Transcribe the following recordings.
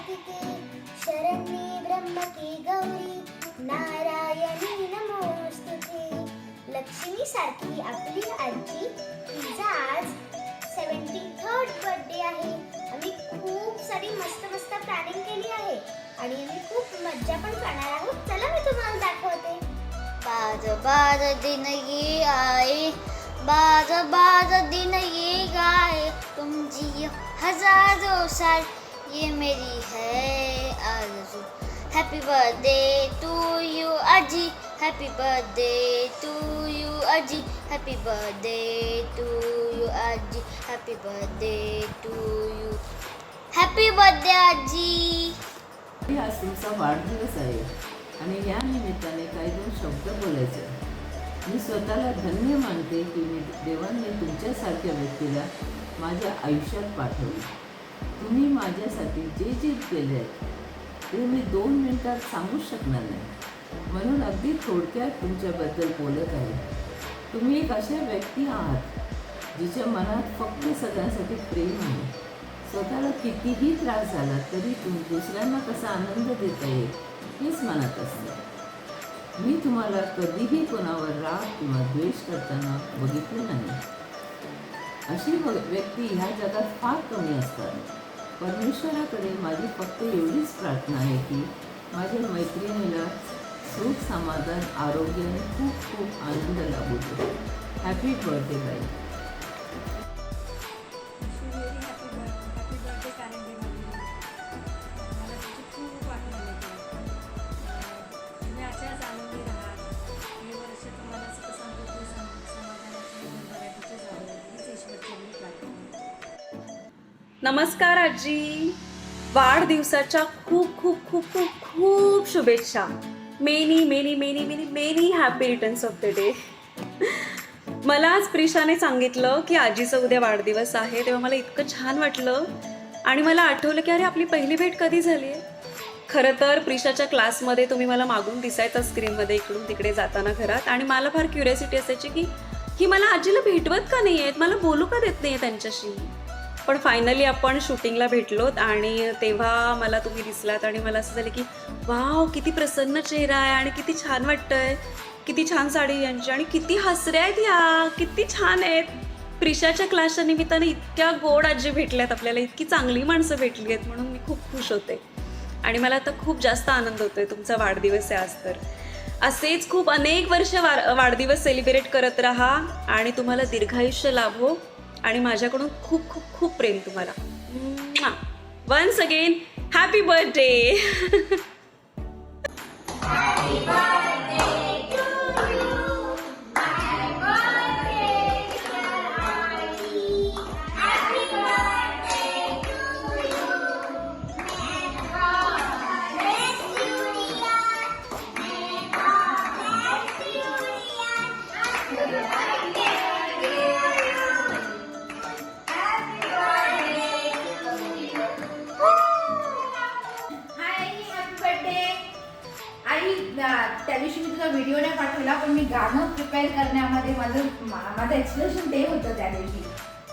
कार्तिके शरण्ये ब्रह्मके गौरी नारायणी नमोस्तुते। लक्ष्मी सारखी आपली आजी, तिचा आज 73rd बर्थडे आहे। आम्ही खूप सारी मस्त मस्त प्लॅनिंग केली आहे आणि आम्ही खूप मज्जा पण करणार आहोत। चला मी तुम्हाला दाखवते। बाज बाज दिन ये आए, बाज बाज दिन ये गाए, तुम जियो हजारों साल, ये मेरी है आरज़ू। हैप्पी बर्थडे टू यू अजी, हैप्पी बर्थडे टू यू अजी, हैप्पी बर्थडे टू यू अजी, happy birthday to you, happy birthday अजी। आज तुमचा वाढदिवस आहे आणि या निमित्ताने काही दोन शब्द बोलायचे। मी स्वतःला धन्य मानते की देवाने तुमच्यासारख्या व्यक्तीला माझ्या आयुष्यात पाठवले। तुम्ही माझ्यासाठी जे जे केले ते मी 2 मिनिटात सांगूच शकणार नाही, म्हणून अगदी थोडक्यात तुमच्याबद्दल बोलत आहे। तुम्ही एक अशा व्यक्ती आहात जिच्या मनात फक्त सगळ्यांसाठी प्रेम आहे। स्वतःला कितीही त्रास झाला तरी दुसऱ्यांना कसा आनंद देता येईल हेच मनात असतं। मी तुम्हाला कधीही कोणावर राग किंवा द्वेष करताना बघितले नाही। अशी व्यक्ती ह्या जगात फार कमी असतात। परमेश्वराकडे माझी फक्त एवढीच प्रार्थना आहे की माझ्या मैत्रिणीला सुख, समाधान, आरोग्य आणि खूप खूप आनंद लाभू दे। हॅपी बर्थडे बाई। नमस्कार आजी, वाढदिवसाच्या खूप खूप खूप खूप खूप शुभेच्छा। Many many many many many happy returns of the day. मला आज प्रिशाने सांगितलं की आजीचा उद्या वाढदिवस आहे, तेव्हा मला इतकं छान वाटलं आणि मला आठवलं की अरे आपली पहिली भेट कधी झाली आहे। खरं तर प्रिशाच्या क्लासमध्ये तुम्ही मला मागून दिसायचा स्क्रीनमध्ये इकडून तिकडे जाताना घरात, आणि मला फार क्युरियोसिटी असायची की ही मला आजीला भेटवत का नाही आहेत, मला बोलू का देत नाही आहे त्यांच्याशी। पण फायनली आपण शूटिंगला भेटलोत आणि तेव्हा मला तुम्ही दिसलात आणि मला असं झालं की वाव, किती प्रसन्न चेहरा आहे आणि किती छान वाटतंय, किती छान साडी यांची आणि किती हसऱ्या आहेत ह्या, किती छान आहेत। प्रिशाच्या क्लासच्या निमित्ताने इतक्या गोड आजी भेटल्यात आपल्याला, इतकी चांगली माणसं भेटली आहेत, म्हणून मी खूप खुश होते आणि मला आता खूप जास्त आनंद होतोय। तुमचा वाढदिवस आहे आज, तर असेच खूप अनेक वर्ष वाढदिवस सेलिब्रेट करत राहा आणि तुम्हाला दीर्घायुष्य लाभो आणि माझ्याकडून खूप खूप खूप प्रेम तुम्हाला। Once again happy birthday. त्या दिवशी मी तुझा व्हिडिओ नाही पाठवला, पण मी गाणं प्रिपेअर करण्यामध्ये माझं एक्सप्रेशन ते होतं त्या दिवशी।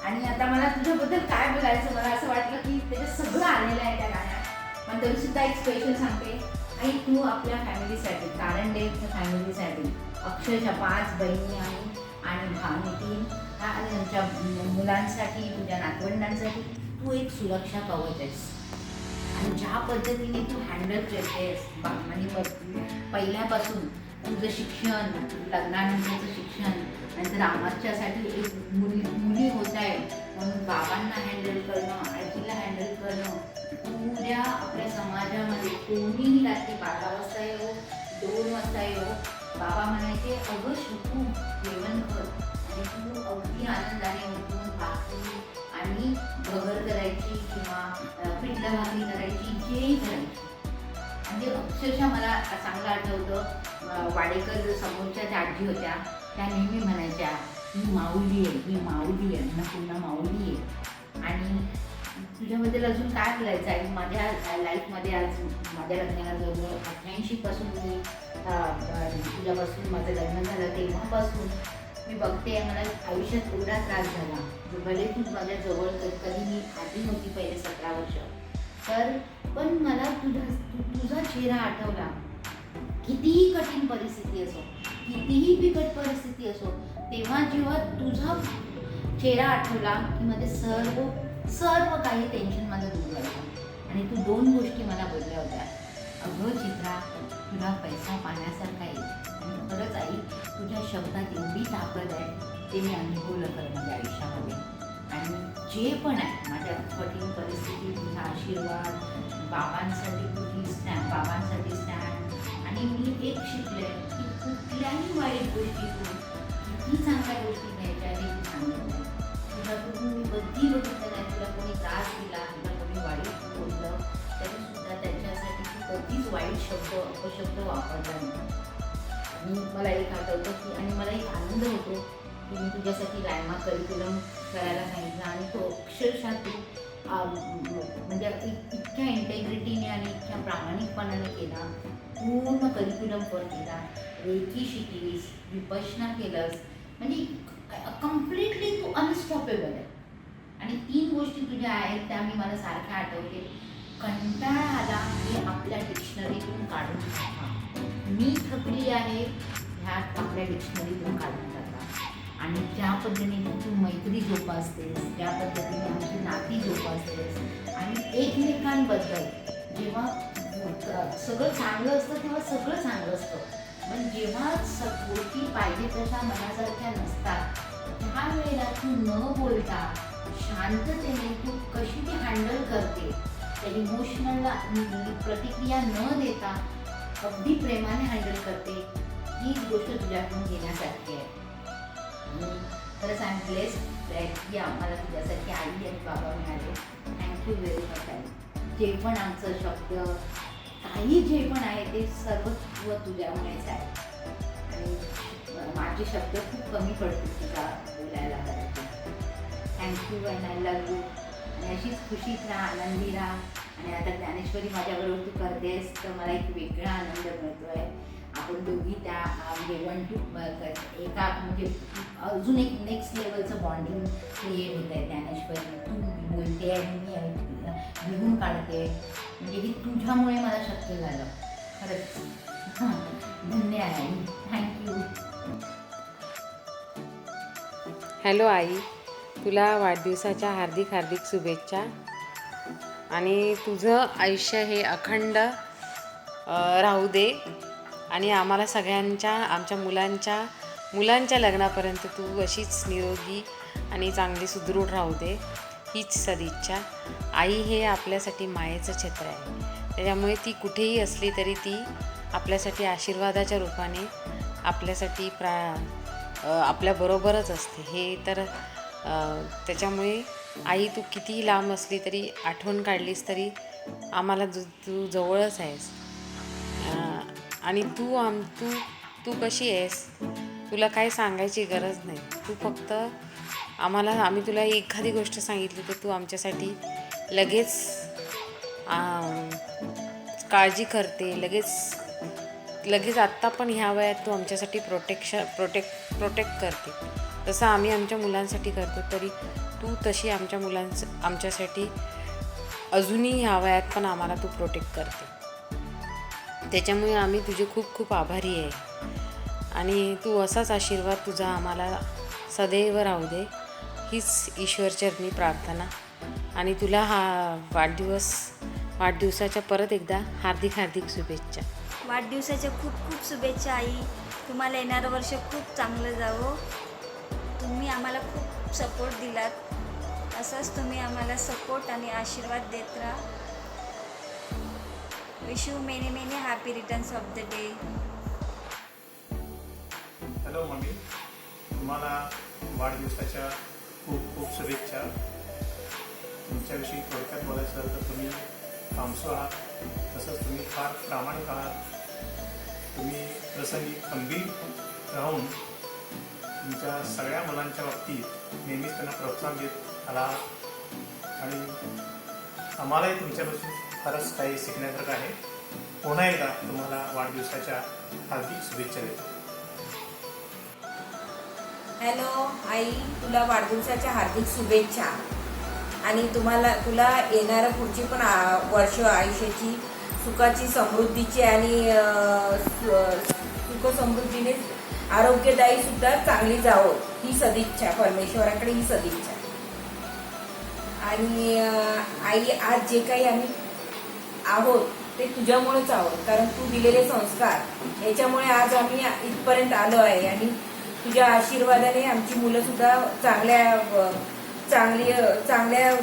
आणि आता मला तुझ्याबद्दल काय बोलायचं, मला असं वाटलं की त्याच्यात सगळं आलेलं आहे त्या गाण्यात। पण तरी सुद्धा एक स्पेशल सांगते, आई तू आपल्या फॅमिलीसाठी, कारण डेच्या फॅमिलीसाठी, अक्षरशः 5 बहिणी आणि भाऊ 3 आणि त्यांच्या मुलांसाठी, तुझ्या नातवंडांसाठी तू एक सुरक्षा कवच आहेस। आणि ज्या पद्धतीने तू हँडल करतेस म्हणजे पहिल्यापासून तुझं शिक्षण, लग्नानंतरचं शिक्षण, नंतर आमच्यासाठी एक मुली होत आहे म्हणून बाबांना हँडल करणं, आजीला हँडल करणं, पुऱ्या आपल्या समाजामध्ये कोणीही रात्री 12 वाजता येऊ, 2 वाजता येऊ, बाबा म्हणायचे अगं शिकू जेवण कर, आणि तू अगदी आनंदाने उठून भाकरी आणि भगर करायची किंवा पिठलं भाकरी करायची, जेही करायची। म्हणजे अक्षरशः मला चांगलं आठवतं, वाडेकर समोरच्या ज्या आजी होत्या त्या नेहमी म्हणायच्या ही माऊली आहे, ही माऊली आहे, ना पुन्हा माऊली आहे। आणि तुझ्याबद्दल अजून काय बोलायचं आहे, माझ्या लाईफमध्ये आज माझ्या लग्नाला जवळ 88पासून मी तुझ्यापासून माझं लग्न झालं तेव्हापासून मी बघते, मला आयुष्यात एवढा त्रास झाला, भले तू माझ्या जवळ कधी मी आधी नव्हती पहिले 17 वर्ष, तर पण मला तुझा चेहरा आठवला. कितीही कठीण परिस्थिती असो, कितीही बिकट परिस्थिती असो, तेव्हा जेव्हा तुझा चेहरा आठवला की माझे सर्व काही टेन्शन माझं दूर झालं. आणि तू 2 गोष्टी मला बोलल्या होत्या. अगं चित्रा, तुला पैसा पाण्यासारखा आहे. आणि खरंच आई, तुझ्या शब्दात एवढी ताकद आहे, ते मी अनुभवलं खरं माझ्या आयुष्यामध्ये. आणि जे पण आहे माझ्या कठीण परिस्थिती, तुझा आशीर्वाद, बाबांसाठी तुझी बाबांसाठी स्टँड. आणि मी एक शिकले की कुठल्याही वाईट गोष्टीतून किती चांगल्या गोष्टी घ्यायच्या हे तू सांगितलं. तुझ्याकडून मी कधी बघितलं नाही तुला कोणी त्रास दिला, तुला कोणी वाईट बोललं तरीसुद्धा त्याच्यासाठी तू कधीच वाईट अपशब्द वापरला नाही. आणि मला एक आठवतं की, आणि मला एक आनंद होतो की मी तुझ्यासाठी लायमा करिक्युलम करायला सांगितलं आणि तो अक्षरशः तू म्हणजे इतक्या इंटेग्रिटीने आणि इतक्या प्रामाणिकपणाने केला. पूर्ण करिक्युलम पण केला, रेकी शिकलीस, विपश्यना केलंस, म्हणजे कम्प्लिटली तू अनस्टॉपेबल आहे. आणि 3 गोष्टी तुझ्या आहेत त्या मी मला सारख्या आठवते. कंटाळा आला हे आपल्या डिक्शनरीतून काढून टाका. मी थकली आहे ह्यात आपल्या डिक्शनरीतून काढून टाका. आणि ज्या पद्धतीने तू मैत्री जोपासतेस, ज्या पद्धतीने आमची नाती जोपासतेस आणि एकमेकांबद्दल जेव्हा सगळं चांगलं असतं तेव्हा सगळं चांगलं असतं, पण जेव्हा गोष्टी पाहिजे तशा मनासारख्या नसतात त्या वेळेला तू न बोलता शांततेने तू कशी ती हँडल करते, त्या इमोशनलला प्रतिक्रिया न देता अगदी प्रेमाने हँडल करते, हीच गोष्ट तुझ्याकडून घेण्यासारखी आहे. आणि खरंच आय एम ब्लेस्ड की आम्हाला तुझ्यासारखी आई आणि बाबा मिळाले. Thank you very much I. जे पण आमचं शब्द काही जे पण आहे ते सर्व तुझ्यामुळेच आहे. आणि माझे शब्द खूप कमी पडतील तुझा बोलायला करायचे. Thank you and I love you. आणि अशीच खुशीत राहा, आनंदी राहा. आणि आता ज्ञानेश्वरी माझ्याबरोबर तू करतेस तर मला एक वेगळा आनंद मिळतो आहे. आपण दोघी त्या म्हणजे 1 to एका म्हणजे अजून एक नेक्स्ट लेवलचं बॉन्डिंग क्रिएट होत आहे. ज्ञानेश्वरी तू बोलते आणि मी लिहून काढते, म्हणजे हे तुझ्यामुळे मला शक्य झालं. खरंच धन्य आहे. थँक्यू. हॅलो आई, तुला वाढदिवसाच्या हार्दिक हार्दिक शुभेच्छा. आणि तुझं आयुष्य हे अखंड राहू दे. आणि आम्हाला सगळ्यांच्या आमच्या मुलांच्या लग्नापर्यंत तू अशीच निरोगी आणि चांगली सुदृढ राहू दे, हीच सदिच्छा. आई हे आपल्यासाठी मायेचं छत्र आहे. त्याच्यामुळे ती कुठेही असली तरी ती आपल्यासाठी आशीर्वादाच्या रूपाने आपल्यासाठी आपल्याबरोबरच असते. हे तर त्याच्यामुळे आई तू कितीही लांब असली तरी, आठवण काढलीस तरी आम्हाला तू जवळच आहेस. आणि तू कशी आहेस, तुला काही सांगायची गरज नाही. तू फक्त आम्ही तुला एखादी गोष्ट सांगितली तर तू आमच्यासाठी लगेच काळजी करते. लगेच आत्ता पण ह्या वयात तू आमच्यासाठी प्रोटेक्ट करते. तसं आम्ही आमच्या मुलांसाठी करतो, तरी तू तशी आमच्यासाठी अजूनही ह्या वयात पण आम्हाला तू प्रोटेक्ट करते. त्याच्यामुळे आम्ही तुझे खूप खूप आभारी आहे. आणि तू असाच आशीर्वाद तुझा आम्हाला सदैव राहू दे, हीच ईश्वरचरणी प्रार्थना. आणि तुला वाढदिवसाच्या परत एकदा हार्दिक हार्दिक शुभेच्छा. वाढदिवसाच्या खूप खूप शुभेच्छा आई. तुम्हाला येणारं वर्ष खूप चांगलं जावो. तुम्ही आम्हाला खूप सपोर्ट दिलात, असंच तुम्ही आम्हाला सपोर्ट आणि आशीर्वाद देत राहा. Wish you many many happy returns of the day. Hello mummy, तुम्हाला वाढदिवसाच्या खूप खूप शुभेच्छा. तुमच्याविषयी थोडक्यात बोलायचं झालं तर तुम्ही कामसू आहात, तसंच तुम्ही फार प्रामाणिक आहात. तुम्ही प्रसंगी खंबीर राहून तुमच्या सगळ्या मुलांच्या बाबतीत नेहमीच त्यांना प्रोत्साहन देत आला. आणि आम्हालाही तुमच्यापासून फारच काही शिकण्यासारखं आहे. पुन्हा एकदा तुम्हाला वाढदिवसाच्या हार्दिक शुभेच्छा देतो. हॅलो आई, तुला वाढदिवसाच्या हार्दिक शुभेच्छा. आणि तुला येणाऱ्या पुढची पण वर्ष आयुष्याची सुखाची, समृद्धीची आणि सुख समृद्धीने आरोग्यदायी सुद्धा चांगली जावं ही सदिच्छा, परमेश्वराकडे ही सदिच्छा. आणि आई, आज जे काही आम्ही आहोत ते तुझ्यामुळेच आहोत, कारण तू दिलेले संस्कार याच्यामुळे आज आम्ही इथपर्यंत आलो आहे. आणि तुझ्या आशीर्वादाने आमची मुलं सुद्धा चांगल्या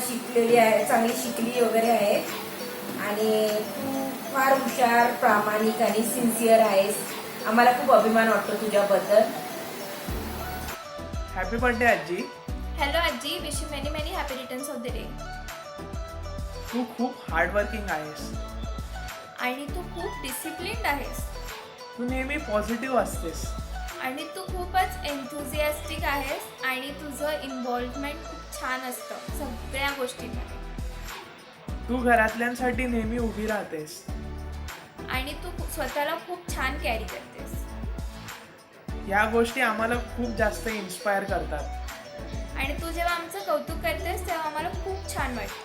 शिकलेली आहे, चांगली शिकली वगैरे आहेत. आणि तू फार हुशार, प्रामाणिक आणि सिन्सिअर आहेस. आम्हाला खूप अभिमान वाटतो तुझ्याबद्दल. हॅपी बर्थडे आजी. हॅलो आजी, wish you many many happy returns of the day. तू खूप हार्डवर्किंग आहेस. आणि तू खूप डिसिप्लिन्ड आहेस. तू नेहमी पॉझिटिव्ह असतेस. आणि तू खूपच एन्थुझियास्टिक आहेस. आणि तुझं इन्व्हॉल्वमेंट खूप छान असतं सगळ्या गोष्टींमध्ये. तू घरातल्यांसाठी नेहमी उभी राहतेस. आणि तू स्वतःला खूप छान कॅरी करतेस. या गोष्टी आम्हाला खूप जास्त इन्स्पायर करतात. आणि तू जेव्हा आमचं कौतुक करतेस तेव्हा आम्हाला खूप छान वाटतं.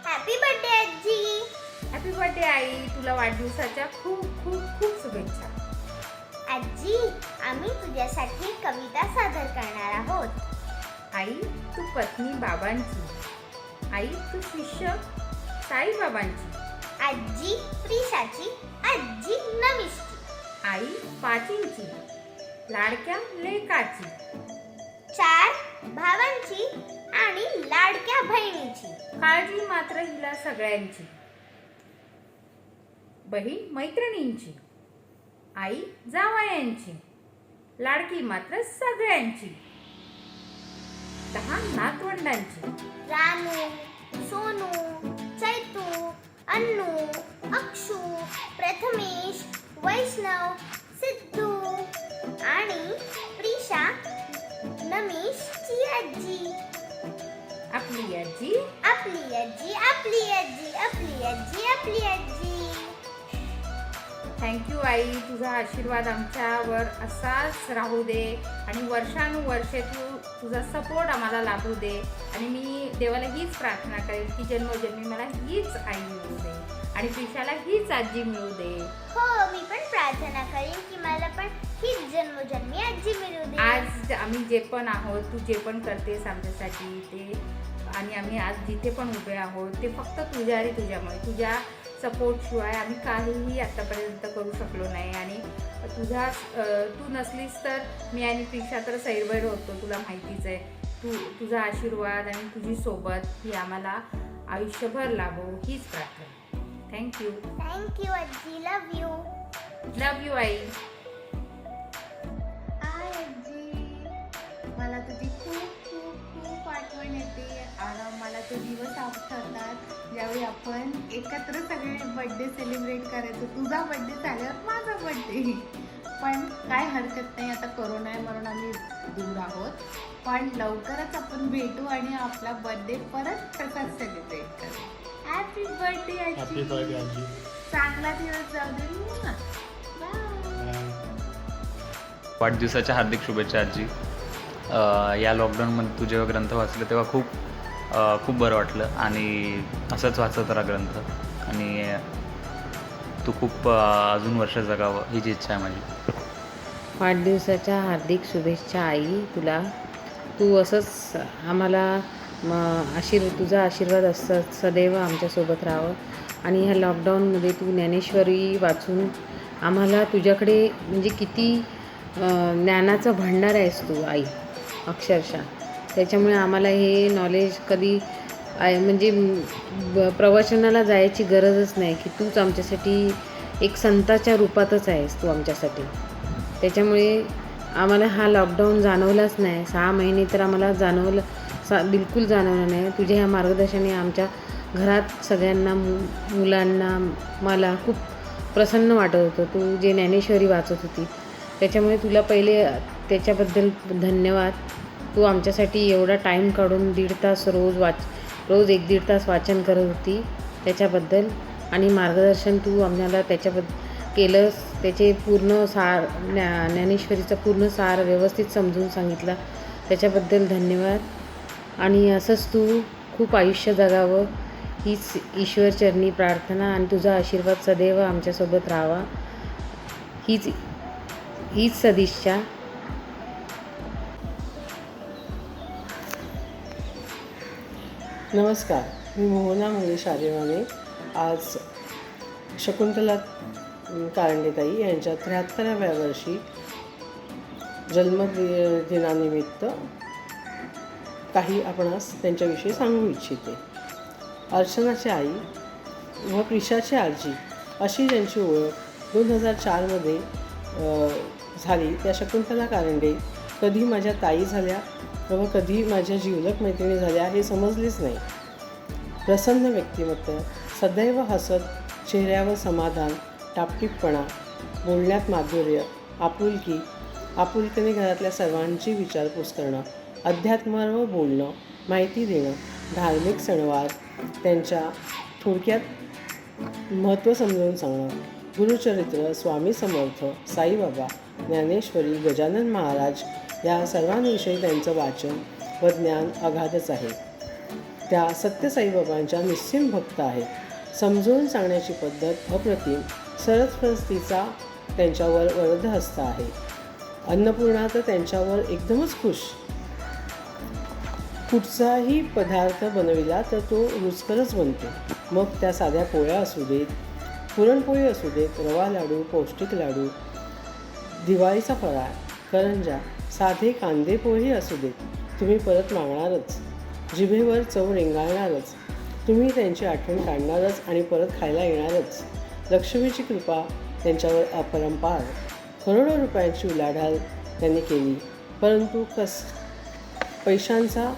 हॅपी बर्थडे आजी. हॅपी बर्थडे आई. तुला वाढदिवसाच्या खूप खूप खूप शुभेच्छा. आजी, आम्ही तुझ्यासाठी कविता सादर करणार आहोत. आई, तू पत्नी बाबांची. आई, तू शिष्य साईबाबांची. आजी प्रिशाची, आजी नमिषची. आई, पाचींची. लाडक्या लेकाची. 4 भावांची आणि लाडक्या बहिणीची. काळजी मात्र हिला सगळ्यांची. बहीण मैत्रिणींची. आई जावयांची. लाडकी मात्र सगळ्यांची. 10 नातवंडांची. रानू, सोनू, चैतू, अन्नू, अक्षू, प्रथमेश, वैष्णव, सिद्धू आणि प्रिशा नमिषची आजी. आपली आजी. आपली आजी, आपली आजी, आपली आजी, आपली आजी. थँक्यू आई. तुझा आशीर्वाद आमच्यावर असाच राहू दे आणि वर्षानुवर्षे तुझा सपोर्ट आम्हाला लाभू दे. आणि मी देवाला हीच प्रार्थना करेन की जन्मोजन्मी मला हीच आई मिळू दे आणि प्रिशाला हीच आजी मिळू दे. हो, मी पण प्रार्थना करेन की मला पण हीच जन्मोजन्मी आजी मिळू दे. आज आम्ही जे पण आहोत, तू जे पण करतेस आमच्यासाठी ते, आणि आम्ही आज जिथे पण उभे आहोत ते फक्त तुझ्या आणि तुझ्यामुळे. तुझ्या सपोर्टशिवाय आम्ही काहीही आत्तापर्यंत करू शकलो नाही. आणि तू नसलीस तर मी आणि प्रिशा तर सैरभैर होतो, तुला माहितीच आहे. तुझा आशीर्वाद आणि तुझी सोबत ही आम्हाला आयुष्यभर लाभो हीच प्रार्थना. थँक्यू. थँक्यू आजी. लव यू. लव यू आई. आजी, मला तुझी खूप खूप खूप आठवण येते. आणि मला ते दिवस आठवतात ज्यावेळी आपण एकत्र सगळे बर्थडे सेलिब्रेट करायचो. तुझा बर्थडे झाल्यावर माझा बर्थडे. पण काय हरकत नाही, आता कोरोना आहे म्हणून आम्ही दूर आहोत. पण लवकरच आपण भेटू आणि आपला बर्थडे परत तसाच सेलिब्रेट करू. हॅपी बर्थडे आजी. चांगला दिवस जाऊ दे. वाढदिवसाच्या हार्दिक शुभेच्छा आजी. या लॉकडाऊनमध्ये तू जेव्हा ग्रंथ वाचले तेव्हा खूप बरं वाटलं आणि असंच वाचत राहा ग्रंथ. आणि तू खूप अजून वर्ष जगावं हीच इच्छा आहे माझी. वाढदिवसाच्या हार्दिक शुभेच्छा आई तुला. तू असंच आम्हाला तुझा आशीर्वाद सदैव आमच्यासोबत राहावं. आणि ह्या लॉकडाऊनमध्ये तू ज्ञानेश्वरी वाचून आम्हाला तुझ्याकडे म्हणजे किती ज्ञानाचं भांडार आहेस तू आई, अक्षरशः. त्याच्यामुळे आम्हाला हे नॉलेज कधी म्हणजे प्रवचनाला जायची गरजच नाही की तूच आमच्यासाठी एक संताच्या रूपातच आहेस तू आमच्यासाठी. त्याच्यामुळे आम्हाला हा लॉकडाऊन जाणवलाच नाही. 6 महिने तर आम्हाला बिलकुल जाणवलं नाही. तुझ्या ह्या मार्गदर्शनाने आमच्या घरात सगळ्यांना मुलांना मला खूप प्रसन्न वाटत होतं. तू जे ज्ञानेश्वरी वाचत होती त्याच्यामुळे तुला पहिले त्याच्याबद्दल धन्यवाद. तू आमच्यासाठी एवढा टाईम काढून 1.5 तास रोज 1-1.5 तास वाचन करत होती त्याच्याबद्दल, आणि मार्गदर्शन तू आम्हाला त्याच्याबद्दल केलंस. त्याचे पूर्ण सार ज्ञानेश्वरीचा पूर्ण सार व्यवस्थित समजून सांगितला त्याच्याबद्दल धन्यवाद. आणि असंच तू खूप आयुष्य जगावं हीच ईश्वरचरणी प्रार्थना, आणि तुझा आशीर्वाद सदैव आमच्यासोबत राहावा हीच सदिच्छा. नमस्कार, मी मोहना मंगेश आर्यवाने. आज शकुंतला कारंडेताई यांच्या 73व्या वर्षी जन्मदिनानिमित्त काही आपणास त्यांच्याविषयी सांगू इच्छिते. अर्चनाची आई व प्रिशाची आजी अशी ज्यांची ओळख 2004मध्ये झाली त्या शकुंतला कारंडे कधी माझ्या ताई झाल्या व कधी माझ्या जिवलग मैत्रिणी झाल्या हे समजलेच नाही. प्रसन्न व्यक्तिमत्व, सदैव हसत, चेहऱ्यावर समाधान, टापटीपणा, बोलण्यात माधुर्य, आपुलकीने घरातल्या सर्वांची विचारपूस करणं, अध्यात्मावर बोलणं, माहिती देणं, धार्मिक सणवार त्यांच्या थोडक्यात महत्त्व समजावून सांगणं, गुरुचरित्र, स्वामी समर्थ, साईबाबा, ज्ञानेश्वरी, गजानन महाराज या सर्वांविषयी त्यांचं वाचन व ज्ञान अगाधच आहे. त्या सत्य साईबाबांच्या निस्सीम भक्त आहेत. समजून सांगण्याची पद्धत अप्रतिम, सरस्वतीचा त्यांच्यावर वरदहस्त आहे. अन्नपूर्णा तर त्यांच्यावर एकदमच खुश. कुठचाही पदार्थ बनविला तर तो रुचकरच बनतो. मग त्या साध्या पोळ्या असू देत, पुरणपोळी असू देत, रवा लाडू, पौष्टिक लाडू, दिवाळीचा फराळ, करंजा, साधे कांदे पोळी असू देत, तुम्ही परत मागणारच. जिभेवर चव रेंगाळणारच. तुम्ही त्यांची आठवण काढणारच आणि परत खायला येणारच. लक्ष्मीची कृपा त्यांच्यावर अपरंपार. करोडो रुपयांची उलाढाल त्यांनी केली, परंतु पैशांचा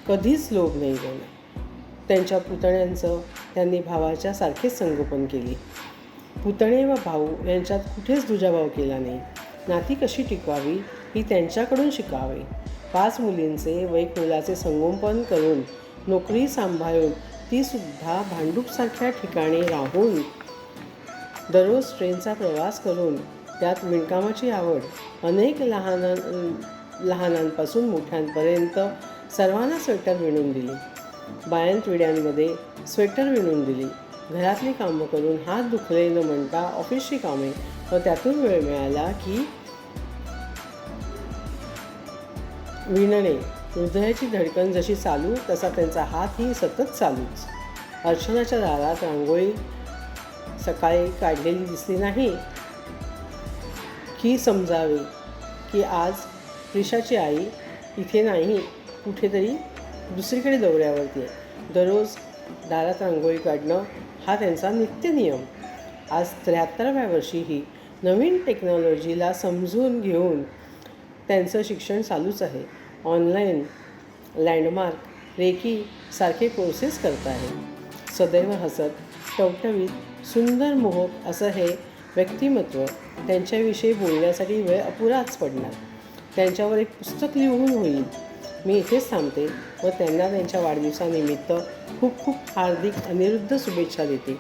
कधीच लोभ नाही केला. त्यांच्या पुतण्यांचं त्यांनी भावाच्या सारखेच संगोपन केले. पुतणे व भाऊ यांच्यात कुठेच दुजाभाव केला नाही. नाती कशी टिकवावी ही त्यांच्याकडून शिकावे. 5 मुलींचे वैकुलाचे संगोपन करून, नोकरी सांभाळून, तीसुद्धा भांडूपसारख्या ठिकाणी राहून, दररोज ट्रेनचा प्रवास करून, त्यात विणकामाची आवड, अनेक लहानांपासून मोठ्यांपर्यंत सर्वांना स्वेटर विणून दिली. बायांतविड्यांमध्ये स्वेटर विणून दिली. घरातली कामं करून हात दुखले न म्हणता ऑफिसची कामे व त्यातून वेळ मिळाला की विणणे. हृदयाची धडकन जशी चालू तसा त्यांचा हातही सतत चालूच. अर्चनाच्या दारात रांगोळी सकाळी काढलेली दिसली नाही की समजावे की आज प्रिशाची आई इथे नाही, कुठेतरी दुसरीकडे दौऱ्यावरती आहे. दररोज दारात रांगोळी काढणं हा त्यांचा नित्यनियम. आज 73व्या वर्षीही नवीन टेक्नॉलॉजीला समजून घेऊन त्यांचं शिक्षण चालूच आहे. ऑनलाईन, लँडमार्क, रेकी सारखे कोर्सेस करत आहे. सदैव हसत, टवटवीत, सुंदर मोहक असं हे व्यक्तिमत्व. त्यांच्याविषयी बोलण्यासाठी वेळ अपुराच पडणार. त्यांच्यावर एक पुस्तक लिहून होईल. मी इथेच थांबते व त्यांना त्यांच्या वाढदिवसानिमित्त खूप खूप हार्दिक अनिरुद्ध शुभेच्छा देते.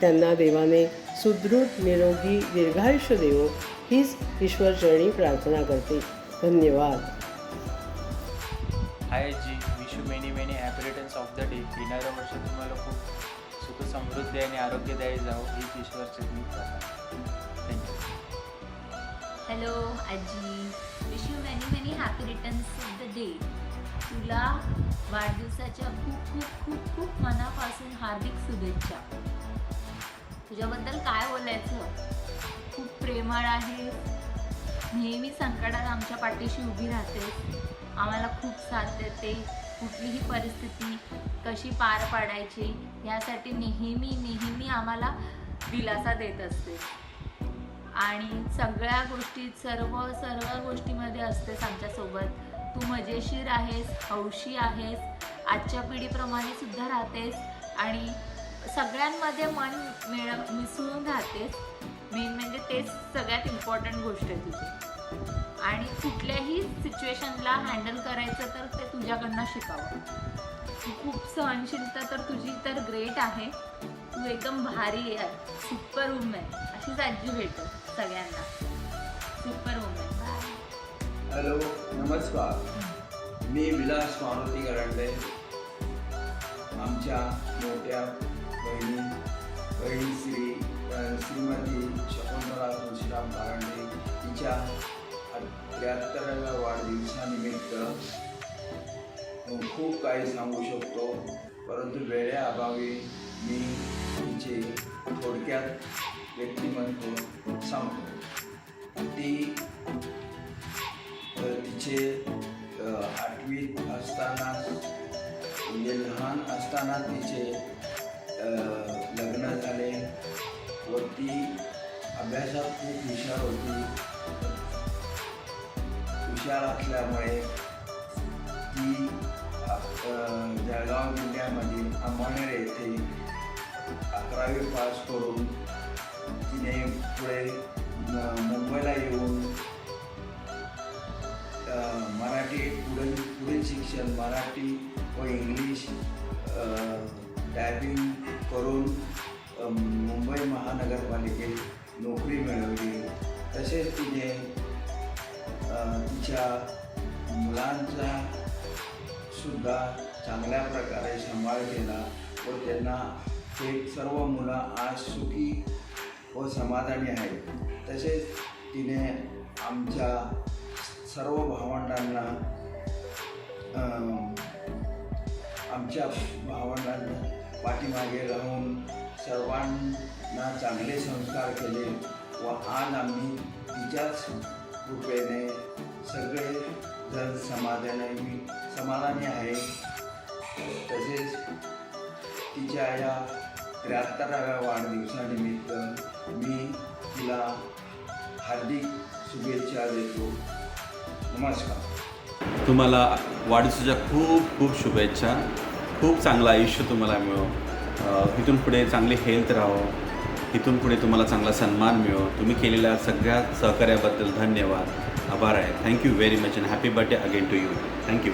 त्यांना देवाने सुदृढ निरोगी दीर्घायुष्य देवो हीच ईश्वरचरणी प्रार्थना करते. धन्यवाद. हाय जी, wish you many many happy returns of the day. येणाऱ्या वर्षी तुम्हाला खूप सुख समृद्धी आणि आरोग्यदायी जावं हीच ईश्वरचरणी प्रार्थना. थँक्यू. हॅलो आजी, wish you many many happy returns of the day. तुला वाढदिवसाच्या खूप खूप खूप खूप मनापासून हार्दिक शुभेच्छा. तुझ्याबद्दल काय बोलायचं, खूप प्रेमळ आहे, नेहमी संकटात आमच्या पाठीशी उभी राहते, आम्हाला खूप साथ देते. कुठलीही परिस्थिती कशी पार पाडायची यासाठी नेहमी नेहमी आम्हाला दिलासा देत असते आणि सगळ्या गोष्टीत सर्व गोष्टीमध्ये असतेस आमच्यासोबत. तू मजेशीर आहेस, हौशी आहेस, आजच्या पिढीप्रमाणे सुद्धा राहतेस आणि सगळ्यांमध्ये मन मिसळून राहतेस. मेन म्हणजे तेच सगळ्यात इम्पॉर्टंट गोष्ट आहे तुझी. आणि कुठल्याही सिच्युएशनला हँडल करायचं तर ते तुझ्याकडनं शिकावं. तू खूप सहनशीलता तर तुझी तर ग्रेट आहे. तू एकदम भारी आहे, सुपर वुमेन. अशीच आजी भेटो सगळ्यांना, सुपर वुमेन. बाय. हॅलो, नमस्कार. मी विलास मारुती गरांडे. आमच्या मोठ्या बहिणी श्रीमती शकुंतला तुळशीराम कारंडे तिच्या 73व्या वाढदिवसानिमित्त खूप काही सांगू शकतो, परंतु वेळेअभावी मी तिचे थोडक्यात व्यक्तिमत्व सांगतो. ती तिचे 8वीत असताना म्हणजे लहान असताना तिचे लग्न झाले व ती अभ्यासात खूप हुशार होती. हुशार असल्यामुळे ती जळगाव जिल्ह्यामधील अंमळनेर येथे 11वी पास करून तिने पुढे मुंबईला येऊन मराठी पुढील शिक्षण मराठी व इंग्लिश टायपिंग करून मुंबई महानगरपालिकेत नोकरी मिळवली. तसेच तिने तिच्या मुलांचा सुद्धा चांगल्या प्रकारे सांभाळ केला व त्यांना ते सर्व मुलं आज सुखी व समाधानी आहेत. तसेच तिने आमच्या सर्व भावंडांना पाठीमागे राहून सर्वांना चांगले संस्कार केले व आज आम्ही तिच्याच कृपेने सगळे जण समाधानी आहे. तसेच तिच्या या 73व्या वाढदिवसानिमित्त मी तिला हार्दिक शुभेच्छा देतो. नमस्कार. तुम्हाला वाढदिवसाच्या खूप खूप शुभेच्छा. खूप चांगलं आयुष्य तुम्हाला मिळो. इथून पुढे चांगली हेल्थ राहो. इथून पुढे तुम्हाला चांगला सन्मान मिळो. तुम्ही केलेल्या सगळ्या सहकार्याबद्दल धन्यवाद, आभार आहे. Thank you very much and happy birthday again to you. Thank you.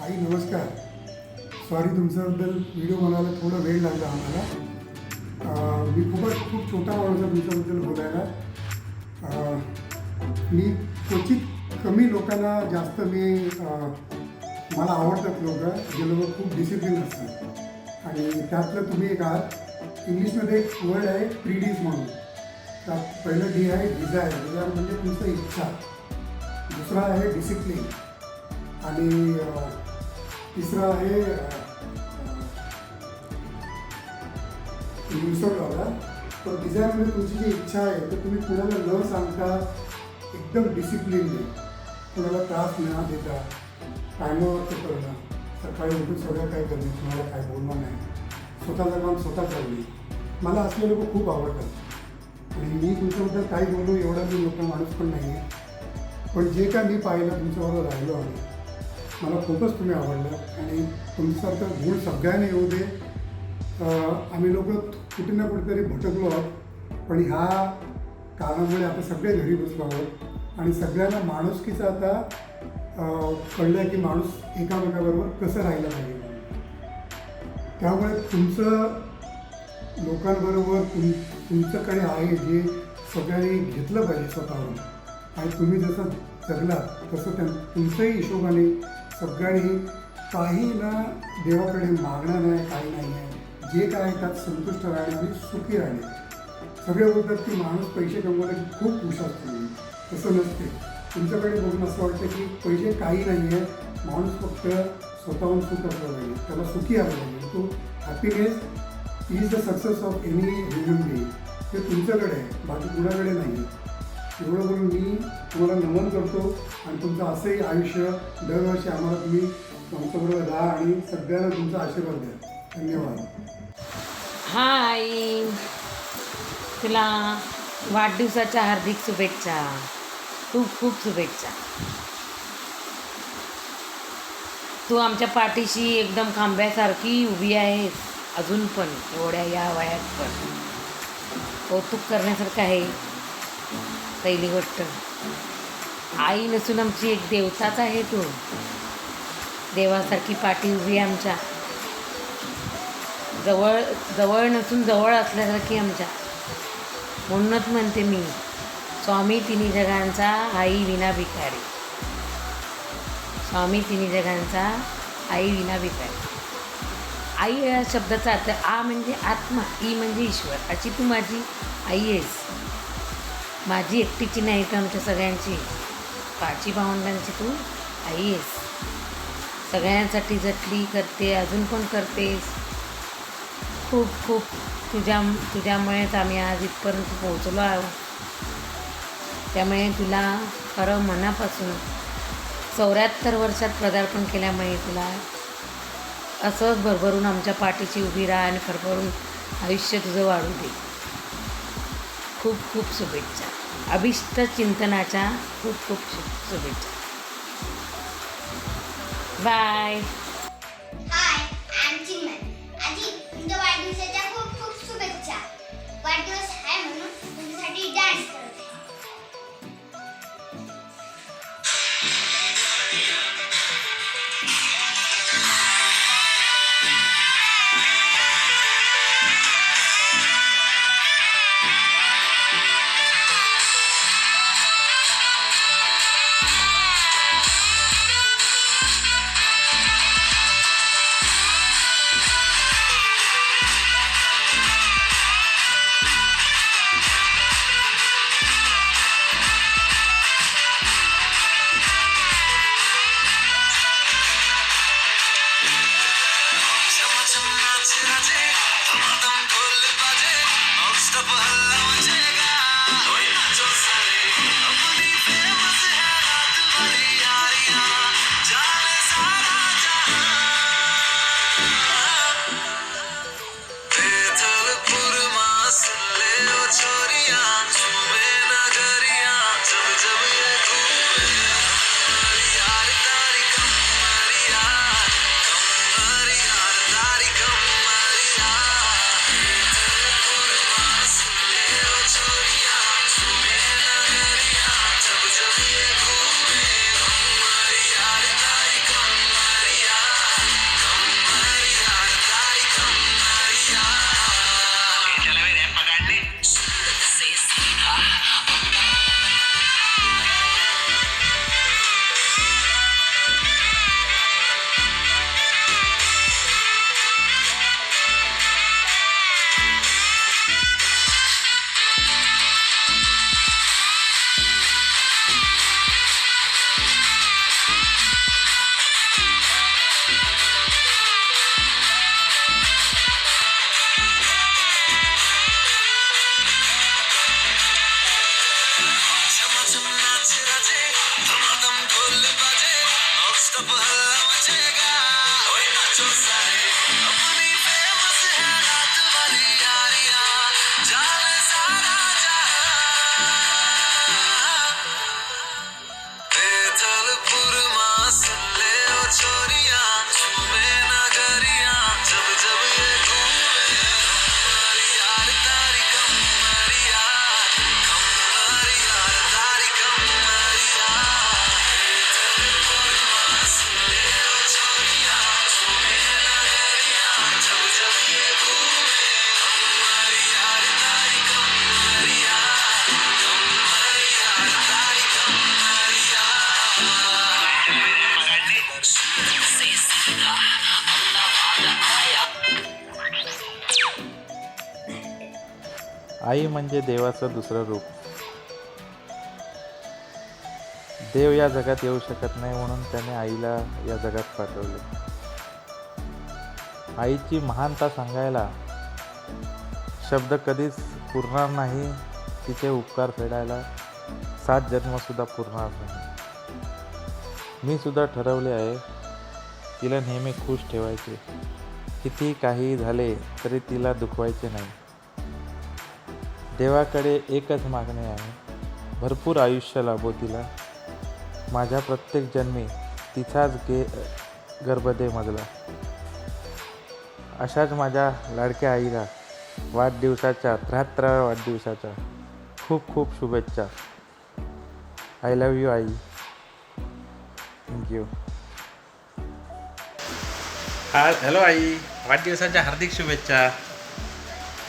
आई नमस्कार. सॉरी तुमच्याबद्दल व्हिडिओ बनवायला थोडा वेळ लागला आम्हाला. मी खूप छोटा माणूस आहे तुमच्याबद्दल बोलायला. मी क्वचित कमी लोकांना जास्त मला आवडतात लोक जे लोक खूप डिसिप्लिन असतात आणि त्यातलं तुम्ही एक आहात. इंग्लिशमध्ये एक वर्ड आहे प्रीडीज म्हणून. त्यात पहिलं डी आहे डिझायर. डिझायर म्हणजे तुमचं इच्छा. दुसरा आहे डिसिप्लिन आणि तिसरा आहे विसरला. तर डिझायर म्हणजे तुमची जी इच्छा आहे तर तुम्ही कुणाला न सांगता एकदम डिसिप्लिनने कुणाला त्रास न देता टायमावर ते करणं, सकाळी उठून सगळं काय करणं, तुम्हाला काय बोलणं नाही, स्वतःचं काम स्वतः करणे. मला असले लोक खूप आवडतात आणि मी तुमच्याबद्दल काय बोलू एवढा मी मोठा माणूस पण नाही आहे. पण जे काय मी पाहिलं तुमच्याबरोबर राहिलो आणि मला खूपच तुम्ही आवडलं आणि तुमच्यासारखं गुण सगळ्यांनी येऊ दे. आम्ही लोक कुठे ना कुठेतरी भटकलो आहोत, पण ह्या कारणामुळे आता सगळे घरी बसलो आहोत आणि सगळ्यांना माणुसकीचं आता कळलं की माणूस एकामेकाबरोबर कसं राहिलं पाहिजे. त्यामुळे तुमचं लोकांबरोबर तुमच्याकडे आहे जे सगळ्यांनी घेतलं पाहिजे स्वतःहून आणि तुम्ही जसं जगलात तसं तुमच्याही हिशोबाने सगळ्यांनी काही ना देवाकडे मागणं नाही, काही नाही आहे. जे काय त्यात संतुष्ट राहणे आणि सुखी राहणे. सगळे बोलतात की माणूस पैसे कमवले की खूप खुश असतो. तसं नसते. तुमच्याकडे बघून असं वाटतं की पैसे काही नाही आहे, माणूस फक्त स्वतःहून सुख असलं पाहिजे, त्याला सुखी आलं पाहिजे. तो happiness is the success of any human being. ते तुमच्याकडे आहे, बाकी कुणाकडे नाही. एवढं बोलून मी तुम्हाला नमन करतो आणि तुमचं असंही आयुष्य दरवर्षी आम्हाला तुम्ही तुमच्याबरोबर राहा आणि सगळ्यांना तुमचा आशीर्वाद द्या. धन्यवाद. हाय. तुला वाढदिवसाच्या हार्दिक शुभेच्छा. खूप खूप शुभेच्छा. तू आमच्या पाठीशी एकदम खांब्यासारखी उभी आहेस अजून पण, एवढ्या या वयात पण. कौतुक करण्यासारखं आहे. पहिली गोष्ट, आई नसून आमची एक देवताच आहे तू. देवासारखी पाठी उभी आहे आमच्या. जवळ जवळ नसून जवळ असल्यासारखी आमच्या. म्हणूनच म्हणते मी, स्वामी तिन्ही जगांचा, आई विना भिकारी. स्वामी तिन्ही जगांचा, आई विना भिकारी. आई या शब्दाचा अर्थ आ म्हणजे आत्मा, ई म्हणजे ईश्वर. अशी तू माझी आई आहेस. माझी एकटीची नाही तर आमच्या सगळ्यांची, 5 भावंडांची तू आई आहेस. सगळ्यांसाठी झटली, करते, अजून पण करतेस. खूप खूप तुझ्यामुळेच आम्ही आज इथपर्यंत पोहोचलो आहोत. त्यामुळे तुला खरं मनापासून 74 वर्षात पदार्पण केल्यामुळे तुला असंच भरभरून आमच्या पाठीशी उभी राहा आणि भरभरून आयुष्य तुझं वाढू दे. खूप खूप शुभेच्छा. अभिष्ट चिंतनाच्या खूप खूप शुभेच्छा. Bye. Hi, I am Chinmay. आजी, तुमच्या वाढदिवसाच्या खूप खूप शुभेच्छा. वाढदिवस आहे म्हणून तुमच्यासाठी डान्स करत आहे. आई म्हणजे देवाचं दुसरं रूप. देव या जगात येऊ शकत नाही म्हणून त्याने आईला या जगात पाठवले. आईची महानता सांगायला शब्द कधीच पुरणार नाही. तिचे उपकार फेडायला 7 जन्मसुद्धा पुरणार नाही. मी सुद्धा ठरवले आहे तिला नेहमी खुश ठेवायचे. किती काही झाले तरी तिला दुखवायचे नाही. देवाकडे एकच मागणे आहे, भरपूर आयुष्य लाभो तिला, माझ्या प्रत्येक जन्मी तिचाच गर्भ दे मजला. अशाच माझ्या लाडक्या आईला वाढदिवसाच्या 73व्या वाढदिवसाच्या खूप खूप शुभेच्छा. आय लव्ह यू आई. थँक्यू. हॅलो आई, वाढदिवसाच्या हार्दिक शुभेच्छा.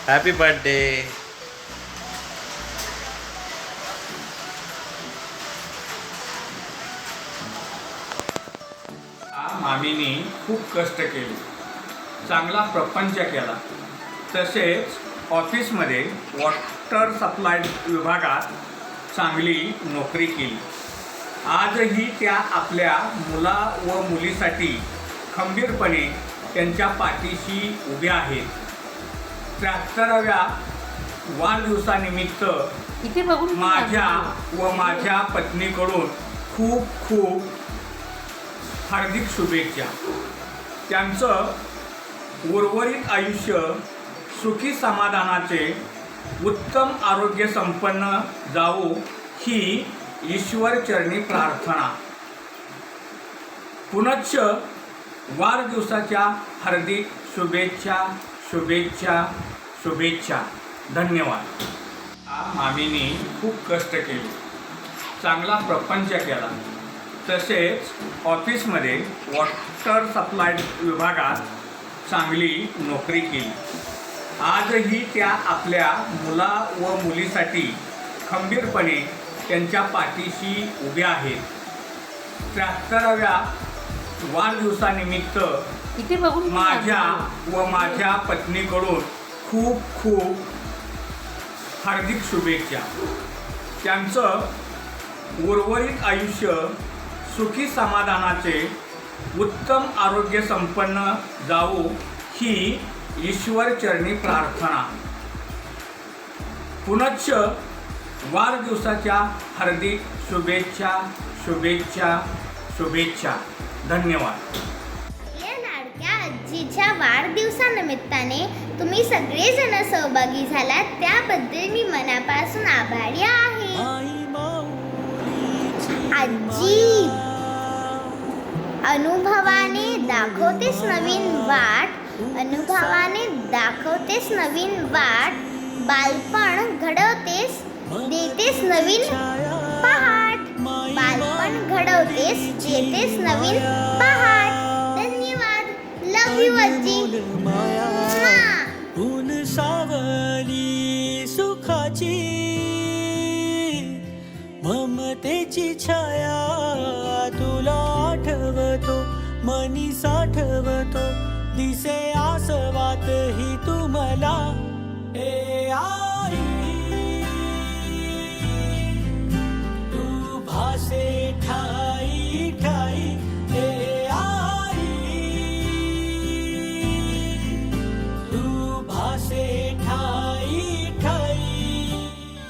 Happy birthday. मामीनी खूप कष्ट केले, चांगला प्रपंच केला, तसेच ऑफिसमध्ये वॉटर सप्लाय विभागात चांगली नोकरी केली. आजही त्या आपल्या मुला व मुलीसाठी खंबीरपणे त्यांच्या पाठीशी उभ्या आहेत. 73व्या वाढदिवसानिमित्त माझ्या व माझ्या पत्नीकडून खूप खूप हार्दिक शुभेच्छा. त्यांचं उर्वरित आयुष्य सुखी समाधानाचे, उत्तम आरोग्य संपन्न जावो ही ईश्वरचरणी प्रार्थना. पुनश्च वाढदिवसाच्या हार्दिक शुभेच्छा शुभेच्छा शुभेच्छा. धन्यवाद. मामीनी खूप कष्ट केले, चांगला प्रपंच केला, तसेच ऑफिसमध्ये वॉटर सप्लाय विभागात चांगली नोकरी केली. आजही त्या आपल्या मुला व मुलीसाठी खंबीरपणे त्यांच्या पाठीशी उभ्या आहेत. 73व्या वाढदिवसानिमित्त माझ्या व माझ्या पत्नीकडून खूप खूप हार्दिक शुभेच्छा. त्यांचं उर्वरित आयुष्य सुखी समाधानाचे, उत्तम आरोग्य संपन्न जावो ही ईश्वरचरणी प्रार्थना. पुनश्च वाढदिवसाच्या हार्दिक शुभेच्छा शुभेच्छा शुभेच्छा. धन्यवाद. आपल्या लाडक्या आजीच्या वाढदिवसानिमित्ताने तुम्ही सगळेजण सहभागी झालात त्याबद्दल मी मनापासून आभारी आहे. आजी, अनुभवाने दाखवतेस नवीन वाट, अनुभवाने दाखवतेस नवीन वाट, बालपण घडवतेस, देतेस नवीन पहाट, बालपण घडवतेस, देतेस नवीन पहाट. धन्यवाद. लव यू आजी. ऊन सावली सुखाची, ममतेची छाया तुला आठवतो, मनी साठवतो, दिसे आसवात ही तुम्हाला.